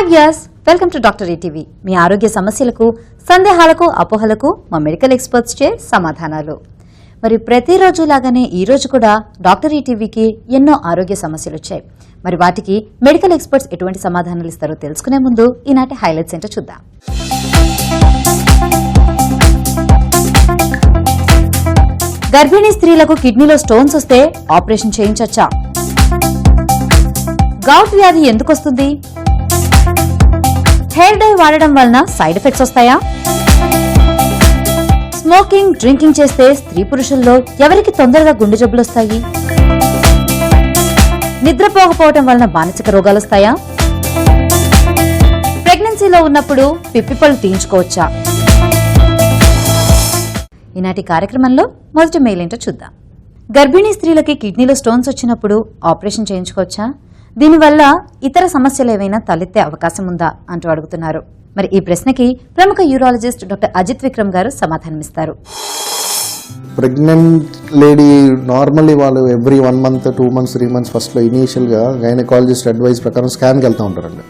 Hi viewers, welcome to doctor ETV. మీ ఆరోగ్య సమస్యలకు, సందేహాలకు, అపోహలకు మా మెడికల్ ఎక్స్పర్ట్స్ చే సమాధానాలు. మరి ప్రతిరోజు లాగానే ఈ రోజు కూడా డాక్టర్ ఈటీవీకి ఎన్నో ఆరోగ్య సమస్యలు వచ్చాయి. మరి వాటికి మెడికల్ ఎక్స్పర్ట్స్ ఎటువంటి సమాధానాలు ఇస్తారో తెలుసుకునే ముందు ఈనాటి హైలైట్స్ ఏంటో చూద్దాం. గర్భిణీ స్త్రీలకు కిడ్నీలో స్టోన్స్ వస్తే ఆపరేషన్ చేయించొచ్చా? గౌట్ వ్యాధి ఎందుకు వస్తుంది? హెయిర్ డై వాడడం వలన సైడ్ ఎఫెక్ట్స్ వస్తాయా? స్మోకింగ్, డ్రింకింగ్ చేస్తే స్త్రీ పురుషుల్లో ఎవరికి తొందరగా గుండె జబ్బులు వస్తాయి? నిద్రపోకపోవడం వలన మానసిక రోగాలు వస్తాయా? ప్రెగ్నెన్సీలో ఉన్నప్పుడు పిప్పిపళ్ళు తీయించుకోవచ్చా? ఈనాటి కార్యక్రమంలో మొదటి మెయిల్ ఏంటో చూద్దాం. గర్భిణీ స్త్రీలకి కిడ్నీలో స్టోన్స్ వచ్చినప్పుడు ఆపరేషన్ చేయించుకోవచ్చా? దీనివల్ల ఇతర సమస్యలు ఏవైనా తలెత్తే అవకాశం ఉందా అంటూ అడుగుతున్నారు. మరి ఈ ప్రశ్నకి ప్రముఖ యూరాలజిస్ట్ డాక్టర్ అజిత్ విక్రమ్ గారు సమాధానమిస్తారు. ప్రెగ్నెంట్ లేడీ నార్మల్లీ వాళ్ళు ఎవ్రీ 1 month 2 months 3 months ఫస్ట్లో ఇనీషియల్గా గైనకాలజిస్ట్ అడ్వైస్ ప్రకారం స్కాన్కి వెళ్తూ ఉంటారండి.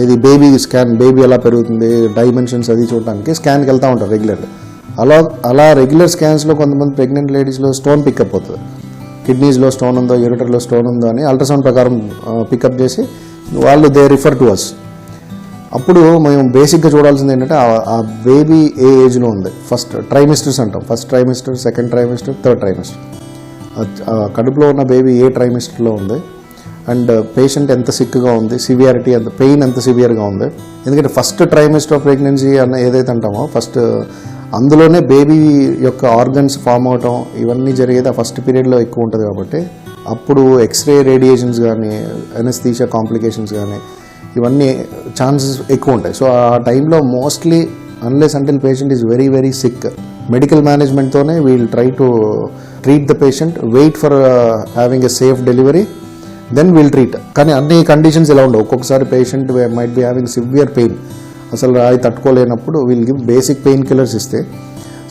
ఇది బేబీ స్కాన్, బేబీ ఎలా పెరుగుతుంది, డైమెన్షన్స్ అది చూడడానికి స్కాన్కి వెళ్తూ ఉంటారు రెగ్యులర్గా. అలా రెగ్యులర్ స్కాన్స్లో కొంతమంది ప్రెగ్నెంట్ లేడీస్లో స్టోన్ పికప్ అవుతుంది. కిడ్నీస్లో స్టోన్ ఉందో, యూరిటర్లో స్టోన్ ఉందో అని అల్ట్రాసౌండ్ ప్రకారం పికప్ చేసి వాళ్ళు దే రిఫర్ టు అస్. అప్పుడు మేము బేసిక్గా చూడాల్సింది ఏంటంటే ఆ బేబీ ఏ ఏజ్లో ఉంది. ఫస్ట్ ట్రైమిస్టర్స్ అంటాం. First trimester, second trimester, third trimester. కడుపులో ఉన్న బేబీ ఏ ట్రైమిస్టర్లో ఉంది అండ్ పేషెంట్ ఎంత సిక్గా ఉంది, సివియారిటీ ఎంత, పెయిన్ ఎంత సివియర్గా ఉంది. ఎందుకంటే ఫస్ట్ ట్రైమిస్టర్ ఆఫ్ ప్రెగ్నెన్సీ అన్న ఏదైతే అంటామో ఫస్ట్ అందులోనే బేబీ యొక్క ఆర్గన్స్ ఫామ్ అవటం ఇవన్నీ జరిగేది ఆ ఫస్ట్ పీరియడ్లో ఎక్కువ ఉంటుంది. కాబట్టి అప్పుడు ఎక్స్రే రేడియేషన్స్ కానీ, ఎనస్థీషియా కాంప్లికేషన్స్ కానీ ఇవన్నీ ఛాన్సెస్ ఎక్కువ ఉంటాయి. సో ఆ టైంలో mostly unless until patient is very very sick, medical మేనేజ్మెంట్తోనే we'll try to treat the patient, wait for having a safe delivery, then we'll treat. కానీ అన్ని కండిషన్స్ ఇలా ఉండవు. ఒక్కొక్కసారి patient might be having severe pain, అసలు అది తట్టుకోలేనప్పుడు we'll give basic pain killers ఇస్తే,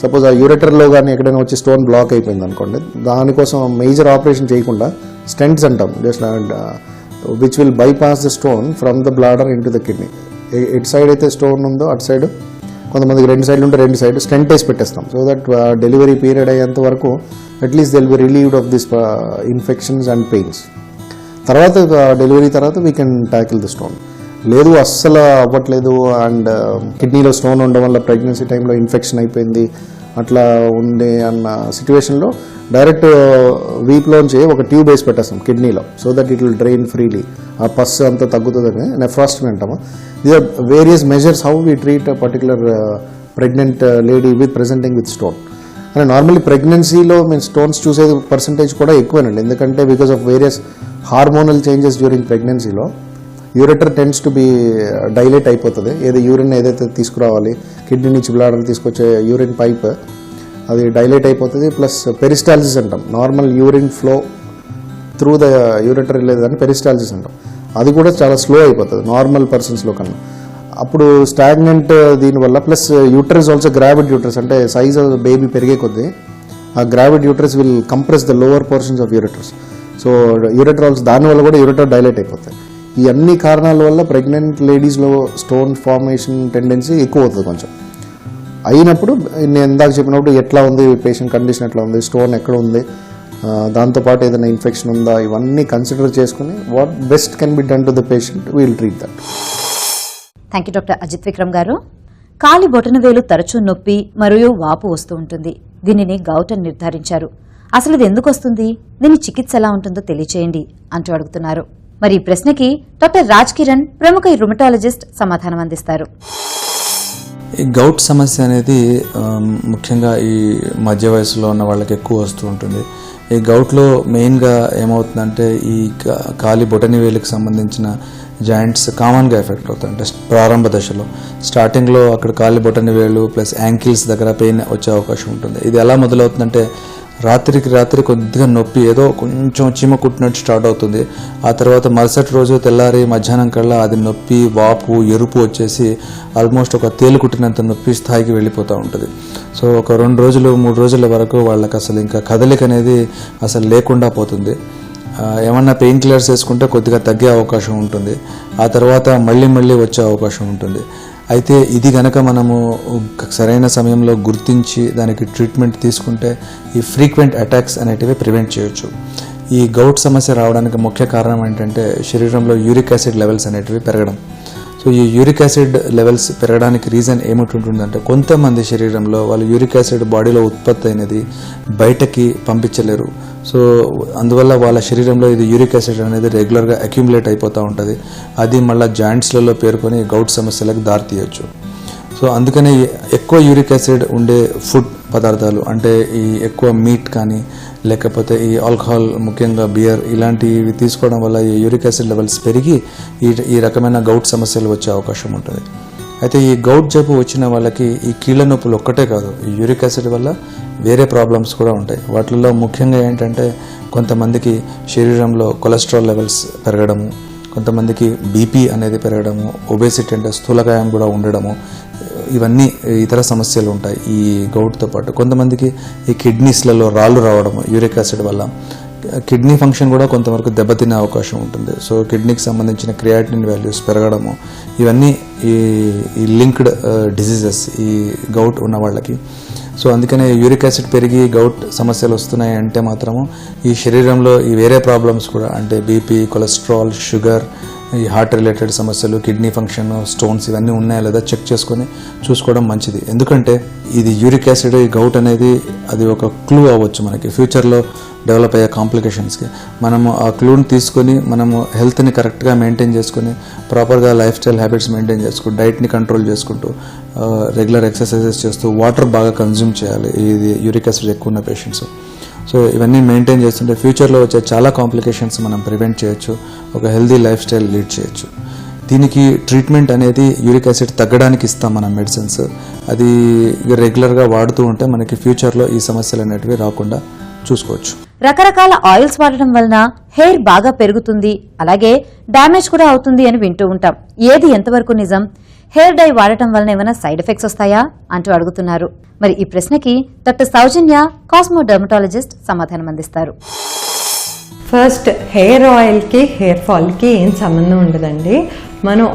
సపోజ్ ఆ యూరెటర్లో కానీ ఎక్కడైనా వచ్చి స్టోన్ బ్లాక్ అయిపోయింది అనుకోండి, దానికోసం మేజర్ ఆపరేషన్ చేయకుండా స్టెంట్స్ అంటాం, just which will bypass the stone from the bladder in to the kidney. ఎటు సైడ్ అయితే స్టోన్ ఉందో అటు సైడ్, కొంతమందికి 2 సైడ్లు ఉంటే 2 సైడ్ స్టెంట్ వేసి పెట్టేస్తాం. సో దట్ డెలివరీ పీరియడ్ అయ్యేంత వరకు at least they'll be relieved of this infections and pains. తర్వాత డెలివరీ తర్వాత we can tackle the stone. లేదు అస్సలు అవ్వట్లేదు అండ్ కిడ్నీలో స్టోన్ ఉండడం వల్ల ప్రెగ్నెన్సీ టైంలో ఇన్ఫెక్షన్ అయిపోయింది అట్లా ఉంది అన్న సిచ్యువేషన్లో డైరెక్ట్ వీప్లోంచి ఒక ట్యూబ్ వేసి పెట్టేస్తాం కిడ్నీలో. So that it will drain freely, ఆ పస్ అంతా తగ్గుతుందని నెఫ్రాస్టమీ అంటాము. These are various measures how we treat a particular pregnant lady with presenting with stone. అంటే నార్మల్లీ ప్రెగ్నెన్సీలో మేము స్టోన్స్ చూసేది పర్సంటేజ్ కూడా ఎక్కువేనండి. ఎందుకంటే because of various hormonal changes during ప్రెగ్నెన్సీలో ureter tends to be dilate అయిపోతుంది. యూరిన్ ఏదైతే తీసుకురావాలి కిడ్నీ నుంచి బ్లాడర్ తీసుకొచ్చే యూరిన్ పైప్ అది డైలేట్ అయిపోతుంది. ప్లస్ పెరిస్టాలసిస్ అంటాం, normal urine flow through the యూరెటర్ లేదని పెరిస్టాలసిస్ అంటాం. అది కూడా చాలా స్లో అయిపోతుంది నార్మల్ పర్సన్స్లో కన్నా. అప్పుడు స్టాగ్నెంట్ దీనివల్ల, plus uterus also gravid uterus, అంటే సైజ్ బేబీ పెరిగే కొద్దీ ఆ gravid uterus will compress the lower portions of ureters. So ureter also దానివల్ల కూడా యూరెటర్ డైలేట్ అయిపోతాయి. ఈ అన్ని కారణాల వల్ల ప్రెగ్నెంట్ లేడీస్లో స్టోన్ ఫార్మేషన్ టెండెన్సీ ఎక్కువ అవుతుంది. కొంచెం అయినప్పుడు నేను ఇందాక చెప్పినప్పుడు ఎట్లా ఉంది పేషెంట్ కండిషన్, ఎట్లా ఉంది, స్టోన్ ఎక్కడ ఉంది, దాంతోపాటు ఏదైనా ఇన్ఫెక్షన్ ఉందా, ఇవన్నీ కన్సిడర్ చేసుకుని what best can be done to the patient we'll treat that. Thank you doctor Ajith Vikram గారు. కాలి బొటనవేలు తరచూ నొప్పి మరియు వాపు వస్తూ ఉంటుంది. దీనిని గౌట్ అని నిర్ధారించారు. అసలు ఇది ఎందుకు వస్తుంది, దీని చికిత్స ఎలా ఉంటుందో తెలియచేయండి అంటూ అడుగుతున్నారు. మరి ఈ ప్రశ్నకి డాక్టర్ రాజ్ కిరణ్, ప్రముఖ రుమటాలజిస్ట్, సమాధానం అందిస్తారు. ఈ గౌట్ సమస్య అనేది ముఖ్యంగా ఈ మధ్య వయసులో ఉన్న వాళ్ళకి ఎక్కువ వస్తూ ఉంటుంది. ఈ గౌట్లో మెయిన్గా ఏమవుతుందంటే ఈ కాలి బొటని వేలుకి సంబంధించిన జాయింట్స్ కామన్గా ఎఫెక్ట్ అవుతాయి. అంటే ప్రారంభ దశలో స్టార్టింగ్లో అక్కడ కాలి బొటని వేలు ప్లస్ యాంకిల్స్ దగ్గర పెయిన్ వచ్చే అవకాశం ఉంటుంది. ఇది ఎలా మొదలవుతుందంటే రాత్రికి రాత్రి కొద్దిగా నొప్పి, ఏదో కొంచెం చీమ కుట్టినట్టు స్టార్ట్ అవుతుంది. ఆ తర్వాత మరుసటి రోజు తెల్లారి మధ్యాహ్నం కల్లా అది నొప్పి, వాపు, ఎరుపు వచ్చేసి ఆల్మోస్ట్ ఒక తేలు కుట్టినంత నొప్పి స్థాయికి వెళ్ళిపోతూ ఉంటుంది. సో ఒక 2 రోజులు 3 రోజుల వరకు వాళ్ళకి అసలు ఇంకా కదలిక అనేది అసలు లేకుండా పోతుంది. ఏమన్నా పెయిన్ కిల్లర్స్ వేసుకుంటే కొద్దిగా తగ్గే అవకాశం ఉంటుంది, ఆ తర్వాత మళ్ళీ వచ్చే అవకాశం ఉంటుంది. అయితే ఇది గనక మనము సరైన సమయంలో గుర్తించి దానికి ట్రీట్మెంట్ తీసుకుంటే ఈ ఫ్రీక్వెంట్ అటాక్స్ అనేటివి ప్రివెంట్ చేయొచ్చు. ఈ గౌట్ సమస్య రావడానికి ముఖ్య కారణం ఏంటంటే శరీరంలో యూరిక్ యాసిడ్ లెవెల్స్ అనేటివి పెరగడం. సో ఈ యూరిక్ యాసిడ్ లెవెల్స్ పెరగడానికి రీజన్ ఏమిటి కొంతమంది శరీరంలో వాళ్ళు యూరిక్ యాసిడ్ బాడీలో ఉత్పత్తి అయినది బయటకి పంపించలేరు. సో అందువల్ల వాళ్ళ శరీరంలో ఇది యూరిక్ యాసిడ్ అనేది రెగ్యులర్గా అక్యుములేట్ అయిపోతూ ఉంటుంది. అది మళ్ళీ జాయింట్స్లలో పేరుకొని గౌట్ సమస్యలకు దారితీయచ్చు. సో అందుకనే ఎక్కువ యూరిక్ యాసిడ్ ఉండే ఫుడ్ పదార్థాలు అంటే ఈ ఎక్కువ మీట్ కానీ లేకపోతే ఈ ఆల్కహాల్ ముఖ్యంగా బియర్ ఇలాంటివి తీసుకోవడం వల్ల ఈ యూరిక్ యాసిడ్ లెవెల్స్ పెరిగి ఈ రకమైన గౌట్ సమస్యలు వచ్చే అవకాశం ఉంటుంది. అయితే ఈ గౌట్ జబ్బు వచ్చిన వాళ్ళకి ఈ కీళ్ళ నొప్పులు ఒక్కటే కాదు, ఈ యూరిక్ యాసిడ్ వల్ల వేరే ప్రాబ్లమ్స్ కూడా ఉంటాయి. వాటిల్లో ముఖ్యంగా ఏంటంటే కొంతమందికి శరీరంలో కొలెస్ట్రాల్ లెవెల్స్ పెరగడము, కొంతమందికి బీపీ అనేది పెరగడము, ఒబేసిటీ అంటే స్థూలకాయం కూడా ఉండడము, ఇవన్నీ ఇతర సమస్యలు ఉంటాయి ఈ గౌట్తో పాటు. కొంతమందికి ఈ కిడ్నీస్లలో రాళ్ళు రావడము యూరిక్ యాసిడ్ వల్ల, కిడ్నీ ఫంక్షన్ కూడా కొంతవరకు దెబ్బతినే అవకాశం ఉంటుంది. సో కిడ్నీకి సంబంధించిన క్రియాటినిన్ వాల్యూస్ పెరగడము, ఇవన్నీ ఈ లింక్డ్ డిసీజెస్ ఈ గౌట్ ఉన్న వాళ్ళకి. సో అందుకనే యూరిక్ యాసిడ్ పెరిగి గౌట్ సమస్యలు వస్తున్నాయి అంటే మాత్రము ఈ శరీరంలో ఈ వేరే ప్రాబ్లమ్స్ కూడా అంటే బీపీ, కొలెస్ట్రాల్, షుగర్, ఈ హార్ట్ రిలేటెడ్ సమస్యలు, కిడ్నీ ఫంక్షన్, స్టోన్స్ ఇవన్నీ ఉన్నాయా లేదా చెక్ చేసుకొని చూసుకోవడం మంచిది. ఎందుకంటే ఇది యూరిక్ యాసిడ్ ఈ గౌట్ అనేది అది ఒక క్లూ అవ్వచ్చు మనకి ఫ్యూచర్లో డెవలప్ అయ్యే కాంప్లికేషన్స్కి. మనము ఆ క్లూని తీసుకొని మనము హెల్త్ని కరెక్ట్గా మెయింటైన్ చేసుకొని ప్రాపర్గా లైఫ్ స్టైల్ హ్యాబిట్స్ మెయింటైన్ చేసుకుంటూ డైట్ని కంట్రోల్ చేసుకుంటూ రెగ్యులర్ ఎక్సర్సైజెస్ చేస్తూ వాటర్ బాగా కన్జ్యూమ్ చేయాలి ఇది యూరిక్ యాసిడ్ ఎక్కువ ఉన్న పేషెంట్స్. సో ఇవన్నీ మెయింటైన్ చేస్తుంటే ఫ్యూచర్లో వచ్చే చాలా కాంప్లికేషన్స్ మనం ప్రివెంట్ చేయొచ్చు, ఒక హెల్దీ లైఫ్ స్టైల్ లీడ్ చేయొచ్చు. దీనికి ట్రీట్మెంట్ అనేది యూరిక్ యాసిడ్ తగ్గడానికి ఇస్తాం మనం మెడిసిన్స్. అది రెగ్యులర్గా వాడుతూ ఉంటే మనకి ఫ్యూచర్లో ఈ సమస్యలు అనేటివి రాకుండా చూసుకోవచ్చు. రకరకాల ఆయిల్స్ వాడటం వలన హెయిర్ బాగా పెరుగుతుంది, అలాగే డ్యామేజ్ కూడా అవుతుంది అని వింటూ ఉంటాం. ఏది ఎంతవరకు నిజం? హెయిర్ డై వాడటం వలన ఏమైనా సైడ్ ఎఫెక్ట్స్ వస్తాయా అంటూ అడుగుతున్నారు. మరి ఈ ప్రశ్నకి డాక్టర్ సౌజన్య, కాస్మో డెర్మటాలజిస్ట్, సమాధానం అందిస్తారు. ఫస్ట్, హెయిర్ ఆయిల్కి హెయిర్ ఫాల్కి ఏం సంబంధం ఉండదండి. మనం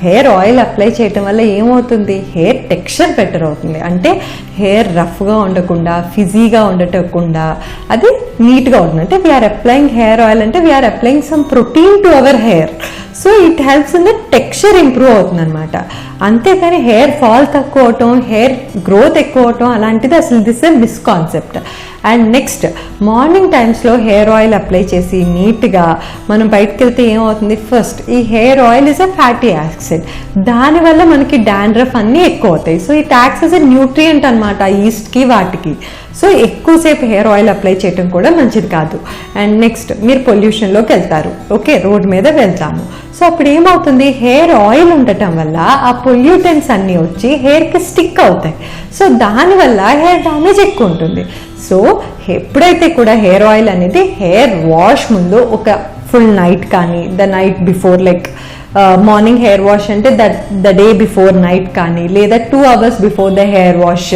హెయిర్ ఆయిల్ అప్లై చేయటం వల్ల ఏమవుతుంది, హెయిర్ టెక్స్చర్ బెటర్ అవుతుంది. అంటే హెయిర్ రఫ్గా ఉండకుండా, ఫిజీగా ఉండకుండా అది నీట్గా ఉంటుంది. అంటే వీఆర్ అప్లయింగ్ హెయిర్ ఆయిల్ అంటే we are applying some protein to our hair. So it helps in the texture improve అవుతుంది అనమాట. అంతేకాని హెయిర్ ఫాల్ తక్కువ అవటం, హెయిర్ గ్రోత్ ఎక్కువ అవటం అలాంటిది అసలు this a misconception. And next, morning టైమ్స్లో హెయిర్ ఆయిల్ అప్లై చేసి నీట్గా మనం బయటకు వెళ్తే ఏమవుతుంది, ఫస్ట్ ఈ hair oil is a fatty acid, దానివల్ల మనకి డాండ్రఫ్ అన్నీ ఎక్కువ అవుతాయి. So it acts as a nutrient అనమాట ఈస్ట్కి వాటికి. సో ఎక్కువసేపు హెయిర్ ఆయిల్ అప్లై చేయడం కూడా మంచిది కాదు. అండ్ నెక్స్ట్, మీరు పొల్యూషన్లోకి వెళ్తారు, ఓకే, రోడ్ మీద వెళ్తాము. సో అప్పుడు ఏమవుతుంది, హెయిర్ ఆయిల్ ఉండటం వల్ల ఆ పొల్యూటెంట్స్ అన్నీ వచ్చి హెయిర్కి స్టిక్ అవుతాయి. సో దానివల్ల హెయిర్ డ్యామేజ్ ఎక్కువ ఉంటుంది. సో ఎప్పుడైతే కూడా హెయిర్ ఆయిల్ అనేది హెయిర్ వాష్ ముందు ఒక ఫుల్ నైట్ కానీ the night before, like morning hair wash అంటే ద డే బిఫోర్ నైట్ కానీ లేదా 2 hours before the hair wash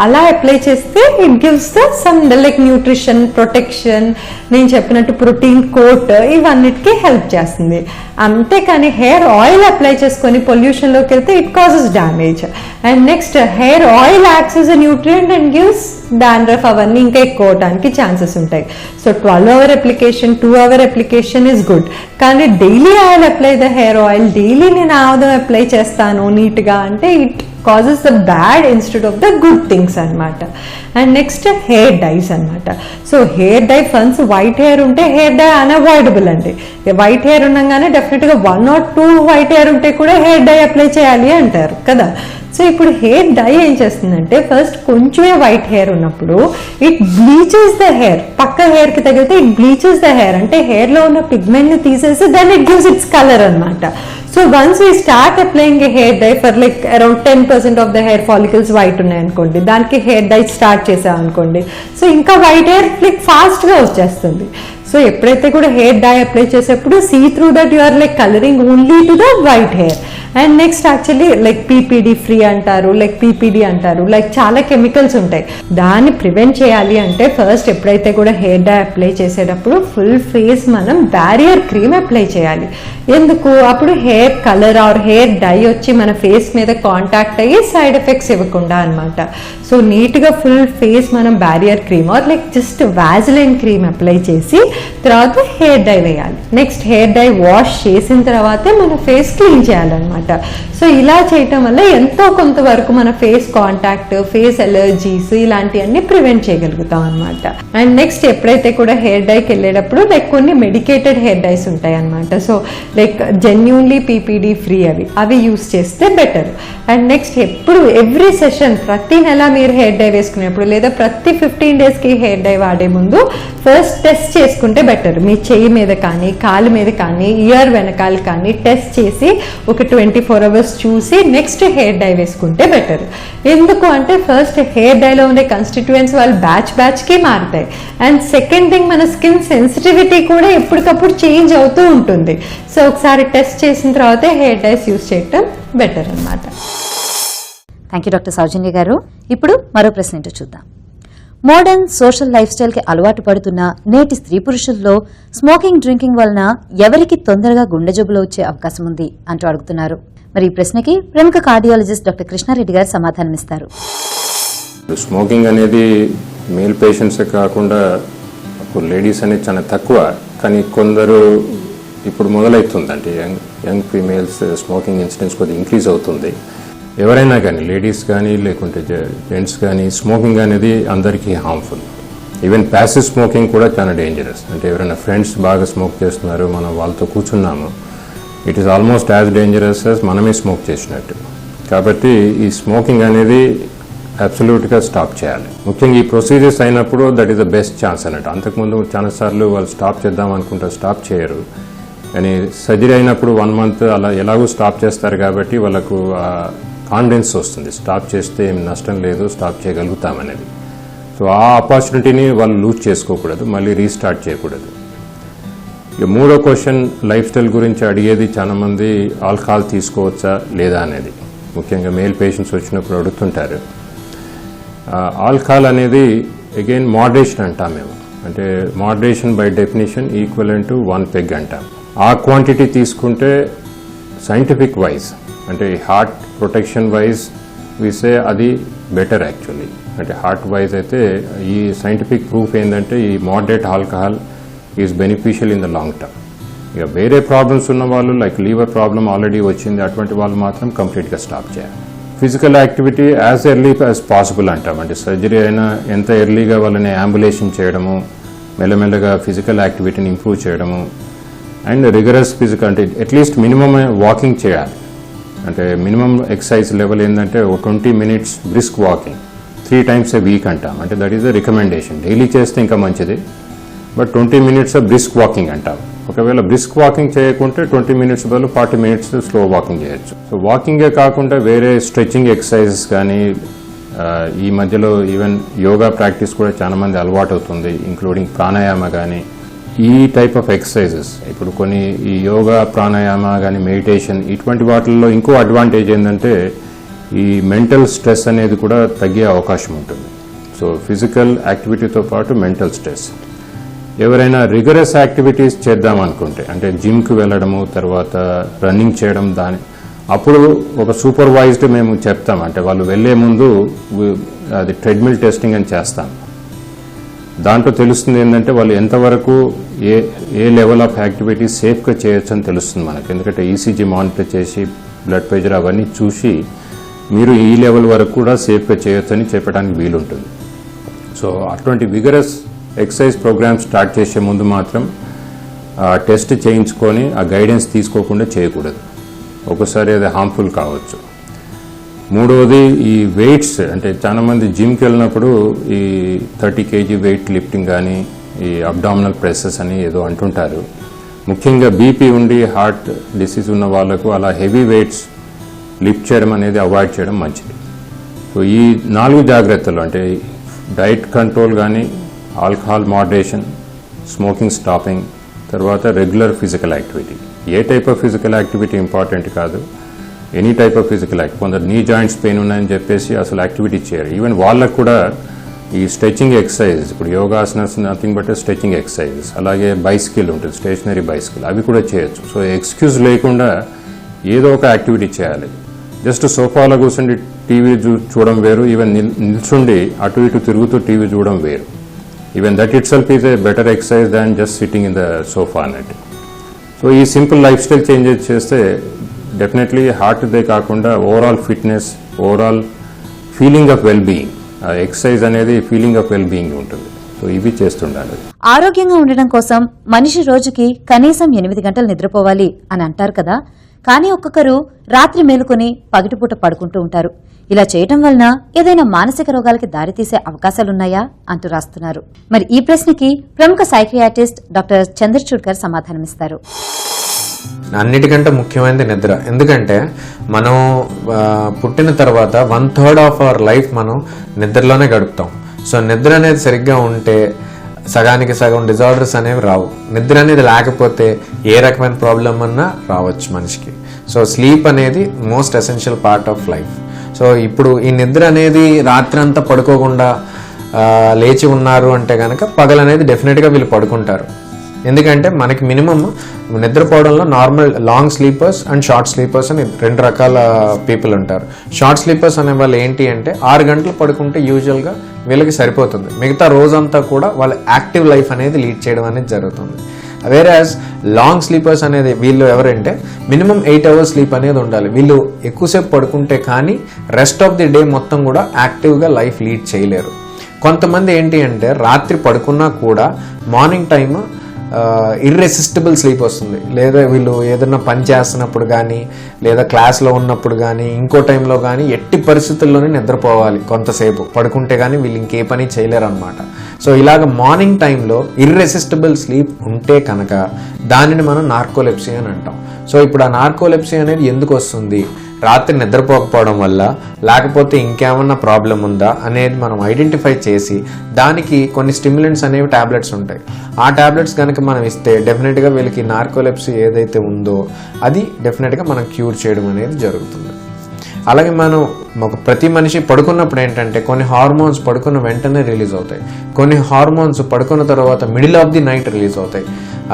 అలా అప్లై చేస్తే it gives the sum like nutrition, protection, నేను చెప్పినట్టు ప్రోటీన్ కోట్, ఇవన్నిటికీ హెల్ప్ చేస్తుంది. అంతేకాని హెయిర్ ఆయిల్ అప్లై చేసుకొని పొల్యూషన్లోకి వెళ్తే it causes damage. And next, hair oil acts as a nutrient and gives dandruff, అవన్నీ ఇంకా ఎక్కువ అవడానికి ఛాన్సెస్ ఉంటాయి. So 12 hour application, 2 hour application is good. కానీ daily oil apply the hair oil, daily నేను ఆముదం అప్లై చేస్తాను నీట్గా అంటే it causes the bad instead of the good things అనమాట. అండ్ నెక్స్ట్, హెయిర్ డైస్ అనమాట. సో హెయిర్ డై ఫన్స్ white hair ఉంటే హెయిర్ డై అన్అవాయిడబుల్ అండి. వైట్ హెయిర్ ఉండగానే డెఫినెట్గా 1 or 2 వైట్ హెయిర్ ఉంటే కూడా హెయిర్ డై అప్లై చేయాలి అంటారు కదా. సో ఇప్పుడు హెయిర్ డై ఏం చేస్తుందంటే, ఫస్ట్ కొంచెమే వైట్ హెయిర్ ఉన్నప్పుడు ఇట్ బ్లీచెస్ ద హెయిర్, పక్క హెయిర్కి తగిలితే ఇట్ బ్లీచెస్ ద హెయిర్, అంటే హెయిర్లో ఉన్న పిగ్మెంట్ని తీసేసి then it gives its colour అనమాట. So once we start applying a hair dye for like around 10% of the hair follicles white ఉన్నాయనుకోండి, దానికి హెయిర్ డై స్టార్ట్ చేసామనుకోండి, సో ఇంకా వైట్ హెయిర్ లైక్ ఫాస్ట్గా వచ్చేస్తుంది. సో ఎప్పుడైతే కూడా హెయిర్ డై అప్లై చేసేప్పుడు see through that you are like colouring only to the white hair. And next actually like PPD free అంటారు, లైక్ పీపీడీ అంటారు, like చాలా కెమికల్స్ ఉంటాయి. దాన్ని ప్రివెంట్ చేయాలి అంటే ఫస్ట్ ఎప్పుడైతే కూడా హెయిర్ డై అప్లై చేసేటప్పుడు ఫుల్ ఫేస్ మనం బ్యారియర్ క్రీమ్ అప్లై చేయాలి. ఎందుకు? అప్పుడు hair colour or hair dye వచ్చి మన ఫేస్ మీద కాంటాక్ట్ అయ్యి సైడ్ ఎఫెక్ట్స్ ఇవ్వకుండా అనమాట. సో నీట్గా ఫుల్ ఫేస్ మనం barrier cream or like just Vaseline cream apply చేసి తర్వాత హెయిర్ డై వేయాలి. నెక్స్ట్ హెయిర్ డై వాష్ చేసిన తర్వాతే మన ఫేస్ క్లీన్ చేయాలన్నమాట. సో ఇలా చేయటం వల్ల ఎంతో కొంతవరకు మన ఫేస్ కాంటాక్ట్, ఫేస్ ఎలర్జీస్ ఇలాంటివన్నీ ప్రివెంట్ చేయగలుగుతాం అనమాట. అండ్ నెక్స్ట్ ఎప్పుడైతే కూడా హెయిర్ డైకి వెళ్ళేటప్పుడు లైక్ కొన్ని మెడికేటెడ్ హెయిర్ డైస్ ఉంటాయి అనమాట. So like genuinely PPD free అవి యూస్ చేస్తే బెటర్. అండ్ నెక్స్ట్ ఎప్పుడు ఎవ్రీ సెషన్ ప్రతి నెల మీరు హెయిర్ డై వేసుకునేప్పుడు లేదా ప్రతి 15 daysకి హెయిర్ డై వాడే ముందు ఫస్ట్ టెస్ట్ చేసుకుంటే బెటర్. మీ చెయ్యి మీద కానీ కాలు మీద కానీ ఇయర్ వెనకాల కానీ టెస్ట్ చేసి ఒక 24 hours చూసి నెక్స్ట్ హెయిర్ డై వేసుకుంటే బెటర్. ఎందుకు అంటే ఫస్ట్ హెయిర్ డైలో ఉండే కన్స్టిట్యూయెంట్స్ వాళ్ళు బ్యాచ్కి మారుతాయి. అండ్ సెకండ్ థింగ్ మన స్కిన్ సెన్సిటివిటీ కూడా ఎప్పటికప్పుడు చేంజ్ అవుతూ ఉంటుంది. సో ఒకసారి టెస్ట్ చేసిన తర్వాత హెయిర్ డైస్ యూస్ చేయటం బెటర్ అన్నమాట. థ్యాంక్ యూ డాక్టర్ సౌజన్య గారు. ఇప్పుడు మరో ప్రశ్న ఏంటో చూద్దాం. మోడర్న్ సోషల్ లైఫ్ స్టైల్కి అలవాటు పడుతున్న నేటి స్త్రీ పురుషుల్లో స్మోకింగ్, డ్రింకింగ్ వలన ఎవరికి తొందరగా గుండె జబ్బులు వచ్చే అవకాశం ఉంది అంటూ అడుగుతున్నారు. మరి ఈ ప్రశ్నకి ప్రముఖ కార్డియాలజిస్ట్ డాక్టర్ కృష్ణారెడ్డి గారు సమాధానమిస్తారు. స్మోకింగ్ అనేది మేల్ పేషెంట్సే కాకుండా లేడీస్ అనేది చాలా తక్కువ, కానీ కొందరు ఇప్పుడు మొదలవుతుంది. అంటే యంగ్ ఫీమేల్స్ స్మోకింగ్ ఇన్సిడెన్స్ కొద్దిగా ఇంక్రీజ్ అవుతుంది. ఎవరైనా కానీ లేడీస్ కానీ లేకుంటే జెంట్స్ కానీ స్మోకింగ్ అనేది అందరికీ హార్మ్ఫుల్. ఈవెన్ ప్యాసివ్ స్మోకింగ్ కూడా చాలా డేంజరస్. అంటే ఎవరైనా ఫ్రెండ్స్ బాగా స్మోక్ చేస్తున్నారు, మనం వాళ్ళతో కూర్చున్నాము, it is almost as dangerous as మనమే స్మోక్ చేసినట్టు. కాబట్టి ఈ స్మోకింగ్ అనేది అబ్సల్యూట్గా స్టాప్ చేయాలి. ముఖ్యంగా ఈ ప్రొసీజర్స్ అయినప్పుడు that is the best chance అన్నట్టు. అంతకుముందు చాలాసార్లు వాళ్ళు స్టాప్ చేద్దాం అనుకుంటారు, స్టాప్ చేయరు. కానీ సర్జరీ అయినప్పుడు 1 month అలా ఎలాగో స్టాప్ చేస్తారు కాబట్టి వాళ్ళకు కాన్ఫిడెన్స్ వస్తుంది, స్టాప్ చేస్తే ఏం నష్టం లేదు, స్టాప్ చేయగలుగుతామనేది. సో ఆ ఆపర్చునిటీని వాళ్ళు లూజ్ చేసుకోకూడదు, మళ్ళీ రీస్టార్ట్ చేయకూడదు. ఇక మూడో క్వశ్చన్ లైఫ్ స్టైల్ గురించి అడిగేది చాలామంది ఆల్కహాల్ తీసుకోవచ్చా లేదా అనేది. ముఖ్యంగా మేల్ పేషెంట్స్ వచ్చినప్పుడు అడుగుతుంటారు. ఆల్కహాల్ అనేది అగైన్ మోడరేషన్ అంటాం మేము. అంటే moderation by definition equivalent to 1 peg అంటాం. ఆ క్వాంటిటీ తీసుకుంటే సైంటిఫిక్ వైజ్ అంటే హార్ట్ ప్రొటెక్షన్ వైజ్ విసే అది బెటర్ యాక్చువల్లీ. అంటే హార్ట్ వైజ్ అయితే ఈ సైంటిఫిక్ ప్రూఫ్ ఏంటంటే ఈ moderate alcohol is beneficial in the long term. ఇక వేరే ప్రాబ్లమ్స్ ఉన్న వాళ్ళు లైక్ లీవర్ ప్రాబ్లం ఆల్రెడీ వచ్చింది, అటువంటి వాళ్ళు మాత్రం కంప్లీట్గా స్టాప్ చేయాలి. Physical activity as early as possible అంటాం. అంటే సర్జరీ అయినా ఎంత ఎర్లీగా వాళ్ళని అంబులేషన్ చేయడము, మెల్లమెల్లగా ఫిజికల్ యాక్టివిటీని ఇంప్రూవ్ చేయడము, అండ్ రిగరస్ ఫిజికల్ అంటే అట్లీస్ట్ మినిమం వాకింగ్ చేయాలి. అంటే మినిమం ఎక్సర్సైజ్ లెవెల్ ఏంటంటే 20 minutes brisk walking 3 times a week అంటాం. అంటే that is the recommendation. Daily చేస్తే ఇంకా మంచిది, బట్ 20 minutes బ్రిస్క్ వాకింగ్ అంటాం. ఒకవేళ బ్రిస్క్ వాకింగ్ చేయకుంటే 20 minutes బదులు 40 minutes స్లో వాకింగ్ చేయొచ్చు. సో వాకింగే కాకుండా వేరే స్ట్రెచ్చింగ్ ఎక్సర్సైజెస్ కానీ ఈ మధ్యలో ఈవెన్ యోగా ప్రాక్టీస్ కూడా చాలా మంది అలవాటు అవుతుంది, ఇంక్లూడింగ్ ప్రాణాయామ కానీ ఈ టైప్ ఆఫ్ ఎక్సర్సైజెస్. ఇప్పుడు కొన్ని ఈ యోగా, ప్రాణాయామ కానీ మెడిటేషన్ ఇటువంటి వాటిల్లో ఇంకో అడ్వాంటేజ్ ఏంటంటే ఈ మెంటల్ స్ట్రెస్ అనేది కూడా తగ్గే అవకాశం ఉంటుంది. సో ఫిజికల్ యాక్టివిటీతో పాటు మెంటల్ స్ట్రెస్. ఎవరైనా రిగరస్ యాక్టివిటీస్ చేద్దాం అనుకుంటే అంటే జిమ్కి వెళ్ళడము, తర్వాత రన్నింగ్ చేయడం, అప్పుడు ఒక సూపర్వైజ్డ్ మేము చెప్తాం. అంటే వాళ్ళు వెళ్లే ముందు అది ట్రెడ్మిల్ టెస్టింగ్ అని చేస్తాం. దాంట్లో తెలుస్తుంది ఏంటంటే వాళ్ళు ఎంతవరకు ఏ లెవెల్ ఆఫ్ యాక్టివిటీ సేఫ్గా చేయొచ్చు అని తెలుస్తుంది మనకు. ఎందుకంటే ఈసీజీ మానిటర్ చేసి బ్లడ్ ప్రెషర్ అవన్నీ చూసి మీరు ఈ లెవెల్ వరకు కూడా సేఫ్గా చేయొచ్చు అని చెప్పడానికి వీలుంటుంది. సో అటువంటి విగరస్ ఎక్సర్సైజ్ ప్రోగ్రామ్ స్టార్ట్ చేసే ముందు మాత్రం టెస్ట్ చేయించుకొని ఆ గైడెన్స్ తీసుకోకుండా చేయకూడదు. ఒకసారి అది హార్మ్ఫుల్ కావచ్చు. మూడవది ఈ వెయిట్స్. అంటే చాలామంది జిమ్కి వెళ్ళినప్పుడు ఈ 30 kg వెయిట్ లిఫ్టింగ్ కానీ ఈ అబ్డామినల్ ప్రెసెస్ అని ఏదో అంటుంటారు. ముఖ్యంగా బీపీ ఉండి హార్ట్ డిసీజ్ ఉన్న వాళ్ళకు అలా హెవీ వెయిట్స్ లిఫ్ట్ చేయడం అనేది అవాయిడ్ చేయడం మంచిది. సో ఈ 4 జాగ్రత్తలు అంటే డైట్ కంట్రోల్ కానీ, ఆల్కహాల్ మోడరేషన్, స్మోకింగ్ స్టాపింగ్, తర్వాత రెగ్యులర్ ఫిజికల్ యాక్టివిటీ. ఏ type of physical activity important కాదు, any type of physical act. కొందరు నీ జాయింట్స్ పెయిన్ ఉన్నాయని చెప్పేసి అసలు యాక్టివిటీ చేయరు. ఈవెన్ వాళ్ళకు కూడా ఈ స్ట్రెచింగ్ ఎక్సర్సైజ్, ఇప్పుడు యోగాసనస్ నథింగ్ బట్ స్ట్రెచింగ్ ఎక్సర్సైజెస్, అలాగే బైసికల్ ఉంటుంది, స్టేషనరీ బైసికల్, అవి కూడా చేయొచ్చు. సో ఎక్స్క్యూజ్ లేకుండా ఏదో ఒక యాక్టివిటీ చేయాలి. జస్ట్ సోఫాలో కూర్చుండి టీవీ చూడడం వేరు, ఈవెన్ నిల్చుండి అటు ఇటు తిరుగుతూ టీవీ చూడడం వేరు. Even that it self is a better exercise than just sitting in the sofa అన్నట్టు. సో ఈ సింపుల్ లైఫ్ స్టైల్ చేంజెస్ చేస్తే డెఫినెట్లీ హార్ట్దే కాకుండా overall fitness, overall feeling of well being, exercise అనేది ఫీలింగ్ ఆఫ్ వెల్ బీయింగ్ ఉంటుంది. So ఇవి చేస్తుండాలి. ఆరోగ్యంగా ఉండడం కోసం మనిషి రోజుకి కనీసం 8 గంటలు నిద్రపోవాలి అని అంటారు కదా, కానీ ఒక్కొక్కరు రాత్రి మేలుకొని పగటిపూట పడుకుంటూ ఉంటారు. ఇలా చేయటం వలన ఏదైనా మానసిక రోగాలకి దారితీసే అవకాశాలున్నాయా అంటూ రాస్తున్నారు. మరి ఈ ప్రశ్నకి ప్రముఖ సైకియాట్రిస్ట్ డాక్టర్ చంద్రచూడ్ గారు సమాధానమిస్తారు. అన్నిటికంటే ముఖ్యమైనది నిద్ర. ఎందుకంటే మనం పుట్టిన తర్వాత 1/3 ఆఫ్ అవర్ లైఫ్ మనం నిద్రలోనే గడుపుతాం. సో నిద్ర అనేది సరిగ్గా ఉంటే సగానికి సగం డిజార్డర్స్ అనేవి రావు. నిద్ర అనేది లేకపోతే ఏ రకమైన ప్రాబ్లం అన్నా రావచ్చు మనిషికి. సో స్లీప్ అనేది most essential part of life. So ఇప్పుడు ఈ నిద్ర అనేది రాత్రి అంతా పడుకోకుండా లేచి ఉన్నారు అంటే కనుక పగలనేది డెఫినెట్గా వీళ్ళు పడుకుంటారు. ఎందుకంటే మనకి మినిమం నిద్రపోవడంలో normal long sleepers and short sleepers అని 2 రకాల పీపుల్ ఉంటారు. షార్ట్ స్లీపర్స్ అనే వాళ్ళు ఏంటి అంటే 6 గంటలు పడుకుంటే యూజువల్గా వీళ్ళకి సరిపోతుంది. మిగతా రోజంతా కూడా వాళ్ళ యాక్టివ్ లైఫ్ అనేది లీడ్ చేయడం అనేది జరుగుతుంది. వేరాజ్ లాంగ్ స్లీపర్స్ అనేది వీళ్ళు ఎవరంటే మినిమం 8 అవర్స్ స్లీప్ అనేది ఉండాలి. వీళ్ళు ఎక్కువసేపు పడుకుంటే కానీ రెస్ట్ ఆఫ్ ది డే మొత్తం కూడా యాక్టివ్గా లైఫ్ లీడ్ చేయలేరు. కొంతమంది ఏంటి అంటే రాత్రి పడుకున్నా కూడా మార్నింగ్ టైమ్ ఇర్రెసిస్టిబుల్ స్లీప్ వస్తుంది. లేదా వీళ్ళు ఏదైనా పని చేస్తున్నప్పుడు కానీ లేదా క్లాస్లో ఉన్నప్పుడు కానీ ఇంకో టైంలో కానీ ఎట్టి పరిస్థితుల్లోనే నిద్రపోవాలి. కొంతసేపు పడుకుంటే కానీ వీళ్ళు ఇంకే పని చేయలేరు అనమాట. సో ఇలాగ మార్నింగ్ టైంలో ఇర్రెసిస్టిబుల్ స్లీప్ ఉంటే కనుక దానిని మనం నార్కోలెప్సీ అని అంటాం. సో ఇప్పుడు ఆ నార్కోలెప్సీ అనేది ఎందుకు వస్తుంది? రాత్రి నిద్రపోకపోవడం వల్ల, లేకపోతే ఇంకేమన్నా ప్రాబ్లం ఉందా అనేది మనం ఐడెంటిఫై చేసి దానికి కొన్ని స్టిమ్యులెంట్స్ అనేవి టాబ్లెట్స్ ఉంటాయి. ఆ టాబ్లెట్స్ కనుక మనం ఇస్తే డెఫినెట్గా వీళ్ళకి నార్కోలెప్సీ ఏదైతే ఉందో అది డెఫినెట్గా మనం క్యూర్ చేయడం అనేది జరుగుతుంది. అలాగే మనం ప్రతి మనిషి పడుకున్నప్పుడు ఏంటంటే కొన్ని హార్మోన్స్ పడుకున్న వెంటనే రిలీజ్ అవుతాయి, కొన్ని హార్మోన్స్ పడుకున్న తర్వాత middle of the night release అవుతాయి.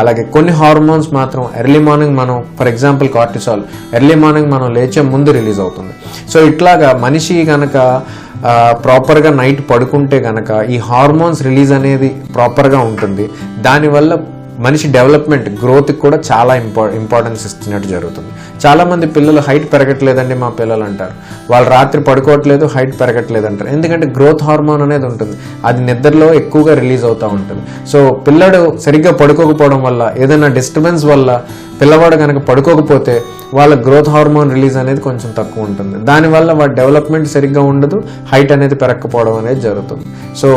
అలాగే కొన్ని హార్మోన్స్ మాత్రం ఎర్లీ మార్నింగ్ మనం for example cortisol early morning మనం లేచే ముందు రిలీజ్ అవుతుంది. సో ఇట్లాగా మనిషి కనుక ప్రాపర్గా నైట్ పడుకుంటే కనుక ఈ హార్మోన్స్ రిలీజ్ అనేది ప్రాపర్గా ఉంటుంది. దానివల్ల మనిషి డెవలప్మెంట్ గ్రోత్కి కూడా చాలా ఇంపార్టెన్స్ ఇస్తున్నట్టు జరుగుతుంది. చాలామంది పిల్లలు హైట్ పెరగట్లేదండి మా పిల్లలు అంటారు. వాళ్ళు రాత్రి పడుకోవట్లేదు, హైట్ పెరగట్లేదు అంటారు. ఎందుకంటే గ్రోత్ హార్మోన్ అనేది ఉంటుంది, అది నిద్రలో ఎక్కువగా రిలీజ్ అవుతూ ఉంటుంది. సో పిల్లడు సరిగ్గా పడుకోకపోవడం వల్ల ఏదైనా డిస్టర్బెన్స్ వల్ల పిల్లవాడు కనుక పడుకోకపోతే వాళ్ళ గ్రోత్ హార్మోన్ రిలీజ్ అనేది కొంచెం తక్కువ ఉంటుంది. దానివల్ల వాడి డెవలప్మెంట్ సరిగ్గా ఉండదు, హైట్ అనేది పెరగకపోవడం అనేది జరుగుతుంది. సో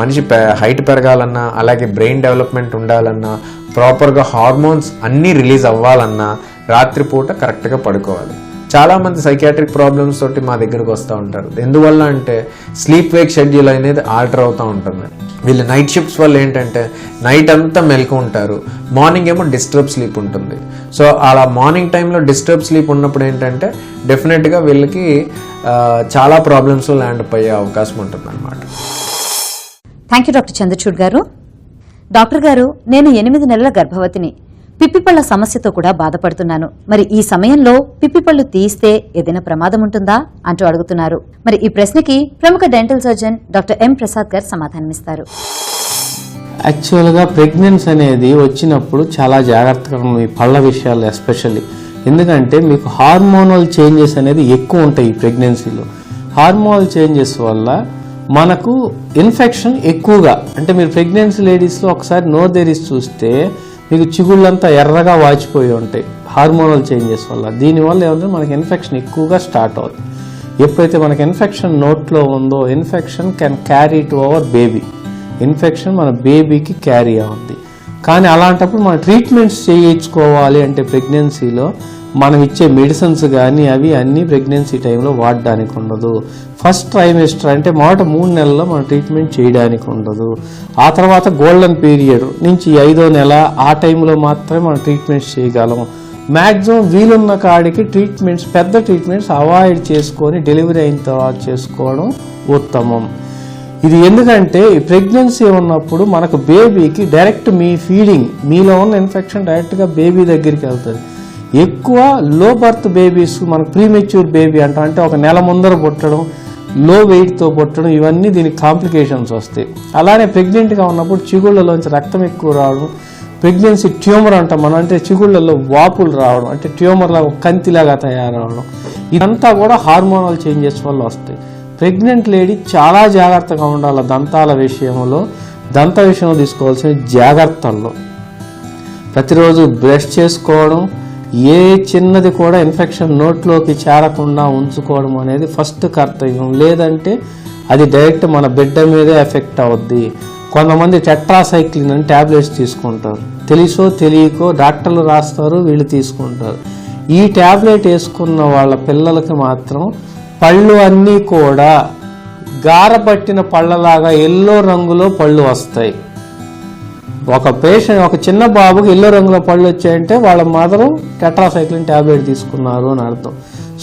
మనిషి హైట్ పెరగాలన్నా అలాగే బ్రెయిన్ డెవలప్మెంట్ ఉండాలన్నా ప్రాపర్గా హార్మోన్స్ అన్నీ రిలీజ్ అవ్వాలన్నా రాత్రిపూట కరెక్ట్గా పడుకోవాలి. చాలామంది సైకియాట్రిక్ ప్రాబ్లమ్స్ తోటి మా దగ్గరకు వస్తూ ఉంటారు. ఎందువల్ల అంటే స్లీప్ వేక్ షెడ్యూల్ అనేది ఆల్టర్ అవుతూ ఉంటుంది. వీళ్ళు నైట్ షిఫ్ట్స్ వల్ల ఏంటంటే నైట్ అంతా మెలకు ఉంటారు, మార్నింగ్ ఏమో డిస్టర్బ్ స్లీప్ ఉంటుంది. సో అలా మార్నింగ్ టైంలో డిస్టర్బ్ స్లీప్ ఉన్నప్పుడు ఏంటంటే డెఫినెట్గా వీళ్ళకి చాలా ప్రాబ్లమ్స్లో ల్యాండ్ అప్ అయ్యే అవకాశం ఉంటుంది అన్నమాట. థ్యాంక్ యూ డాక్టర్ చంద్రచూడ్ గారు. డాక్టర్ గారు, నేను 8 నెలల గర్భవతిని, పిప్పిపళ్ల సమస్యతో కూడా బాధపడుతున్నాను. మరి ఈ సమయంలో పిప్పిపళ్ళు తీస్తే ఏదైనా ప్రమాదం ఉంటుందా అంటూ అడుగుతున్నారు. మరి ఈ ప్రశ్నకి ప్రముఖ dental surgeon doctor M Prasad గారు సమాధానమిస్తారు. యాక్చువల్గా ప్రెగ్నెన్సీ అనేది వచ్చినప్పుడు చాలా జాగ్రత్తగా ఈ పళ్ళ విషయాలు ఎస్పెషల్లీ, ఎందుకంటే మీకు హార్మోనల్ చేంజెస్ అనేది ఎక్కువ ఉంటాయి ఈ ప్రెగ్నెన్సీలో. హార్మోనల్ చేంజెస్ వల్ల మనకు ఇన్ఫెక్షన్ ఎక్కువగా, అంటే మీరు ప్రెగ్నెన్సీ లేడీస్లో ఒకసారి నోరు తెరిచి చూస్తే మీకు చిగుళ్ళంతా ఎర్రగా వాచిపోయి ఉంటాయి హార్మోనల్ చేంజెస్ వల్ల. దీనివల్ల ఏమంటే మనకి ఇన్ఫెక్షన్ ఎక్కువగా స్టార్ట్ అవుతుంది. ఎప్పుడైతే మనకి ఇన్ఫెక్షన్ నోట్లో ఉందో infection can carry to our baby, infection మన బేబీకి క్యారీ అవుద్ది. కానీ అలాంటప్పుడు మనం ట్రీట్మెంట్స్ చేయించుకోవాలి అంటే ప్రెగ్నెన్సీలో మనం ఇచ్చే మెడిసిన్స్ కానీ అవి అన్నీ ప్రెగ్నెన్సీ టైంలో వాడడానికి ఉండదు. ఫస్ట్ ట్రైమెస్టర్ అంటే మొదట 3 నెలల్లో మనం ట్రీట్మెంట్ చేయడానికి ఉండదు. ఆ తర్వాత గోల్డెన్ పీరియడ్ నుంచి 5వ నెల ఆ టైంలో మాత్రమే మనం ట్రీట్మెంట్స్ చేయగలం. మ్యాక్సిమం వీలున్న కాడికి ట్రీట్మెంట్స్, పెద్ద ట్రీట్మెంట్స్ అవాయిడ్ చేసుకొని డెలివరీ అయిన తర్వాత చేసుకోవడం ఉత్తమం. ఇది ఎందుకంటే ఈ ప్రెగ్నెన్సీ ఉన్నప్పుడు మనకు బేబీకి డైరెక్ట్ మీ ఫీడింగ్, మీలో ఉన్న ఇన్ఫెక్షన్ డైరెక్ట్గా బేబీ దగ్గరికి వెళ్తుంది. ఎక్కువ లో బర్త్ బేబీస్, మనకు ప్రీమెచ్యూర్ బేబీ అంటాం, అంటే ఒక నెల ముందర పుట్టడం, లో వెయిట్తో పుట్టడం, ఇవన్నీ దీనికి కాంప్లికేషన్స్ వస్తాయి. అలానే ప్రెగ్నెంట్గా ఉన్నప్పుడు చిగుళ్ళలోంచి రక్తం ఎక్కువ రావడం, ప్రెగ్నెన్సీ ట్యూమర్ అంటాం మనం, అంటే చిగుళ్ళలో వాపులు రావడం, అంటే ట్యూమర్లాగా కంతిలాగా తయారవడం, ఇదంతా కూడా హార్మోనల్ చేంజెస్ వల్ల వస్తాయి. ప్రెగ్నెంట్ లేడీ చాలా జాగ్రత్తగా ఉండాలి దంతాల విషయంలో. దంత విషయంలో తీసుకోవాల్సిన జాగ్రత్తల్లో ప్రతిరోజు బ్రష్ చేసుకోవడం, ఏ చిన్నది కూడా ఇన్ఫెక్షన్ నోట్లోకి చేరకుండా ఉంచుకోవడం అనేది ఫస్ట్ కర్తవ్యం. లేదంటే అది డైరెక్ట్ మన బిడ్డ మీదే ఎఫెక్ట్ అవుద్ది. కొంతమంది టెట్రాసైక్లిన్ అని ట్యాబ్లెట్స్ తీసుకుంటారు, తెలుసో తెలియకో డాక్టర్లు రాస్తారు, వీళ్ళు తీసుకుంటారు. ఈ ట్యాబ్లెట్ వేసుకున్న వాళ్ళ పిల్లలకి మాత్రం పళ్ళు అన్నీ కూడా గారపట్టిన పళ్ళలాగా ఎల్లో రంగులో పళ్ళు వస్తాయి. ఒక చిన్న బాబుకి ఎల్లో రంగులో పళ్ళు వచ్చాయంటే వాళ్ళ మదరు టెట్రాసైక్లిన్ ట్యాబ్లెట్ తీసుకున్నారు అని అర్థం.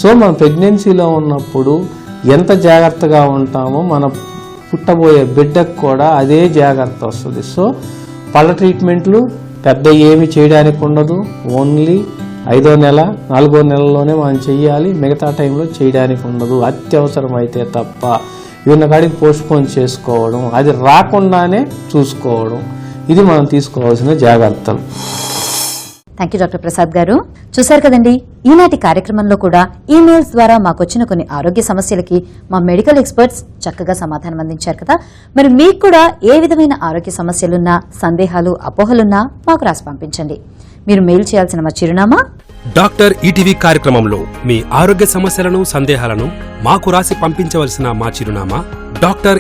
సో మనం ప్రెగ్నెన్సీలో ఉన్నప్పుడు ఎంత జాగ్రత్తగా ఉంటామో మన పుట్టబోయే బిడ్డకు కూడా అదే జాగ్రత్త వస్తుంది. సో పళ్ళ ట్రీట్మెంట్లు పెద్ద ఏమి చేయడానికి ఉండదు, ఓన్లీ 5వ నెల 4వ నెలలోనే మనం చెయ్యాలి, మిగతా టైంలో చేయడానికి ఉండదు. అత్యవసరం అయితే తప్ప ఇవన్న కాడికి పోస్ట్పోన్ చేసుకోవడం, అది రాకుండానే చూసుకోవడం, ఇది మనం తీసుకోవాల్సిన జాగ్రత్తలు. థ్యాంక్ యూ డాక్టర్ ప్రసాద్ గారు. చూశారు కదండి, ఈనాటి కార్యక్రమంలో కూడా ఈమెయిల్స్ ద్వారా మాకొచ్చిన కొన్ని ఆరోగ్య సమస్యలకి మా మెడికల్ ఎక్స్పర్ట్స్ చక్కగా సమాధానం అందించారు కదా. మరి మీకు కూడా ఏ విధమైన ఆరోగ్య సమస్యలున్నా, సందేహాలు, అపోహలున్నా మాకు రాసి పంపించండి. మీరు మెయిల్ చేయాల్సిన మా చిరునామా డాక్టర్ ఈటీవీ కార్యక్రమంలో మీ ఆరోగ్య సమస్యలను, సందేహాలను మాకు రాసి పంపించవలసిన మా చిరునామా doctor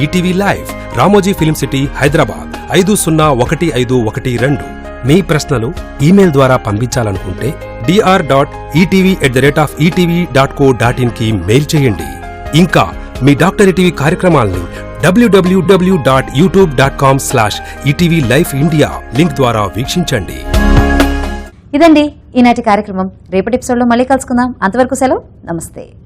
ETV live, Ramoji film city, Hyderabad 5015112. మీ ప్రశ్నలు ఈమెయిల్ ద్వారా పంపించాలనుకుంటే dr.etv@etv.co.in కి మెయిల్ చేయండి. ఇంకా మీ డాక్టర్ ఈటీవీ కార్యక్రమాల్ని www.youtube.com/etvlifeindia లింక్ ద్వారా వీక్షించండి. ఇదండి ఈనాటి కార్యక్రమం. రేపటి ఎపిసోడ్లో మళ్ళీ కలుసుకుందాం. అంతవరకు సెలవు, నమస్తే.